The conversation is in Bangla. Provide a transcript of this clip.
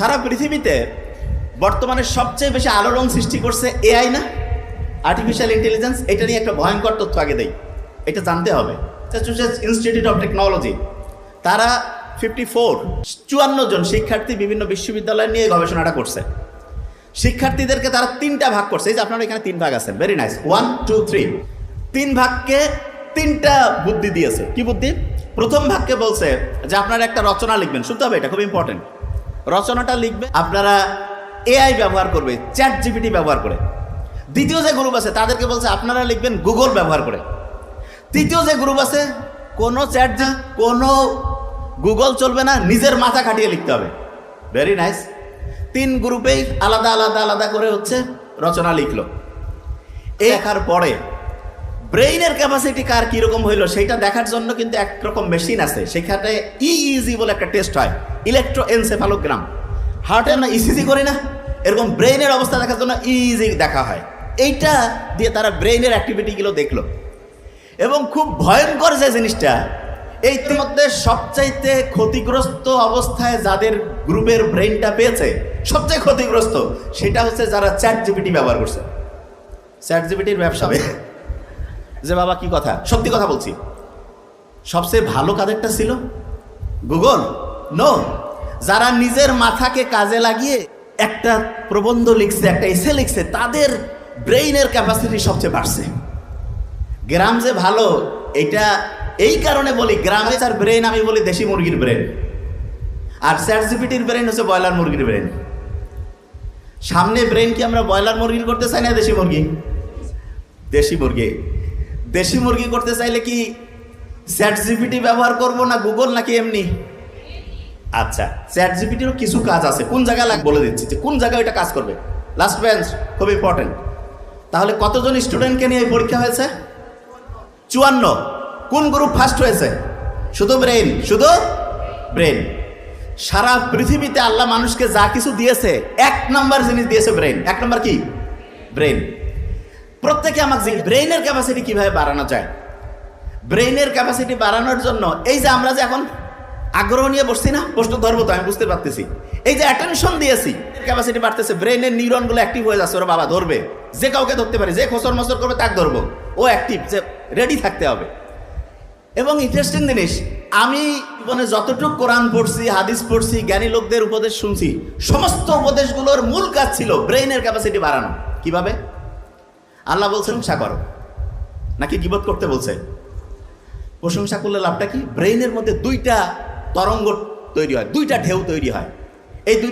সারা পৃথিবীতে বর্তমানে সবচেয়ে বেশি আলোড়ন সৃষ্টি করছে এআই না, আর্টিফিশিয়াল ইন্টেলিজেন্স। এটা নিয়ে একটা ভয়ঙ্কর তথ্য আগে দেই, এটা জানতে হবে। ম্যাসাচুসেটস ইনস্টিটিউট অফ টেকনোলজি তারা 54 জন শিক্ষার্থী বিভিন্ন বিশ্ববিদ্যালয় নিয়ে গবেষণাটা করছে। শিক্ষার্থীদেরকে তারা 3টা ভাগ করছে। এই যে আপনারা এখানে 3 ভাগ আছেন, ভেরি নাইস, 1 2 3। 3 ভাগকে 3টা বুদ্ধি দিয়েছে। কি বুদ্ধি? প্রথম ভাগকে বলছে যে আপনারা একটা রচনা লিখবেন, শুনতে হবে, এটা খুব ইম্পর্টেন্ট। রচনাটা লিখবে আপনারা এআই ব্যবহার করবে, চ্যাট জিপিটি ব্যবহার করে। দ্বিতীয় যে গ্রুপ আছে তাদেরকে বলছে আপনারা লিখবেন গুগল ব্যবহার করে। তৃতীয় যে গ্রুপ আছে কোনো চ্যাট কোনো গুগল চলবে না, নিজের মাথা খাটিয়ে লিখতে হবে। Very nice. 3 গ্রুপেই আলাদা আলাদা আলাদা করে হচ্ছে রচনা লিখলো। এই লেখার পরে ব্রেইনের ক্যাপাসিটি কার কীরকম হইলো সেটা দেখার জন্য কিন্তু একরকম মেশিন আছে, সেখানে ইইজি বলে একটা টেস্ট হয়, ইলেকট্রোএনসেফালোগ্রাম। হার্টে না ইসিজি করি না, এরকম ব্রেইনের অবস্থা দেখার জন্য ইইজি দেখা হয়। এইটা দিয়ে তারা ব্রেইনের অ্যাক্টিভিটিগুলো দেখলো। এবং খুব ভয়ঙ্কর যে জিনিসটা, এই মধ্যে সবচাইতে ক্ষতিগ্রস্ত অবস্থায় যাদের গ্রুপের ব্রেইনটা পেয়েছে, সবচেয়ে ক্ষতিগ্রস্ত সেটা হচ্ছে যারা চ্যাট জিপিটি ব্যবহার করছে। চ্যাট জিপিটির ব্যবসা যে বাবা কি কথা, সত্যি কথা বলছি। সবচেয়ে ভালো কাদেরটা ছিল? গুগল? নো। যারা নিজের মাথাকে কাজে লাগিয়ে একটা প্রবন্ধ লিখছে, একটা এসে লিখছে, তাদের ব্রেইনের ক্যাপাসিটি সবচেয়ে বাড়ছে। গ্রাম যে ভালো, এটা এই কারণে বলি, গ্রামে তার ব্রেন আমি বলি দেশি মুরগির ব্রেন, আর চ্যাট জিপিটির ব্রেন হচ্ছে ব্রয়লার মুরগির ব্রেন। সামনে ব্রেন কি আমরা ব্রয়লার মুরগির করতে চাই না দেশি মুরগি? দেশি মুরগি। দেশি মুরগি করতে চাইলে কি চ্যাট জিপিটি ব্যবহার করব না গুগল, নাকি এমনি? আচ্ছা, চ্যাট জিপিটিরও কিছু কাজ আছে, কোন জায়গায় বলে দিচ্ছি যে কোন জায়গায় এটা কাজ করবে। লাস্ট বেঞ্চ খুব ইম্পর্টেন্ট। তাহলে কতজন স্টুডেন্টকে নিয়ে এই পরীক্ষা হয়েছে? 54। কোন গ্রুপ ফার্স্ট হয়েছে? শুধু ব্রেন, শুধু ব্রেন। সারা পৃথিবীতে আল্লাহ মানুষকে যা কিছু দিয়েছে, 1 নম্বর জিনিস দিয়েছে ব্রেন। 1 নম্বর কি? ব্রেন। প্রত্যেকে আমাকে ব্রেইনের ক্যাপাসিটি কিভাবে বাড়ানো যায়। ব্রেইনের ক্যাপাসিটি বাড়ানোর জন্য এই যে আমরা যে এখন আগ্রহ নিয়ে বসছি না, প্রশ্ন ধরবো তো, আমি বুঝতে পারতেছি। এই যে অ্যাটেনশন দিয়েছি, ক্যাপাসিটি বাড়তেছে, ব্রেইনের নিউরনগুলো অ্যাক্টিভ হয়ে যাচ্ছে। ওরা বাবা ধরবে, যে কাউকে ধরতে পারে, যে খোসর মসর করবে তাকে ধরবো, ও অ্যাক্টিভ, যে রেডি থাকতে হবে। এবং ইন্টারেস্টিং জিনিস, আমি জীবনে যতটুকু কোরআন পড়ছি, হাদিস পড়ছি, জ্ঞানী লোকদের উপদেশ শুনছি, সমস্ত উপদেশগুলোর মূল কাজ ছিল ব্রেইনের ক্যাপাসিটি বাড়ানো। কিভাবে? আল্লাহ বলছেন প্রশংসা করো, নাকি গীবত করতে বলছে? প্রশংসা করলে লাভটা কি? ব্রেইনের মধ্যে 2টা তরঙ্গ তৈরি হয়, 2টা ঢেউ তৈরি হয়। এই 2টা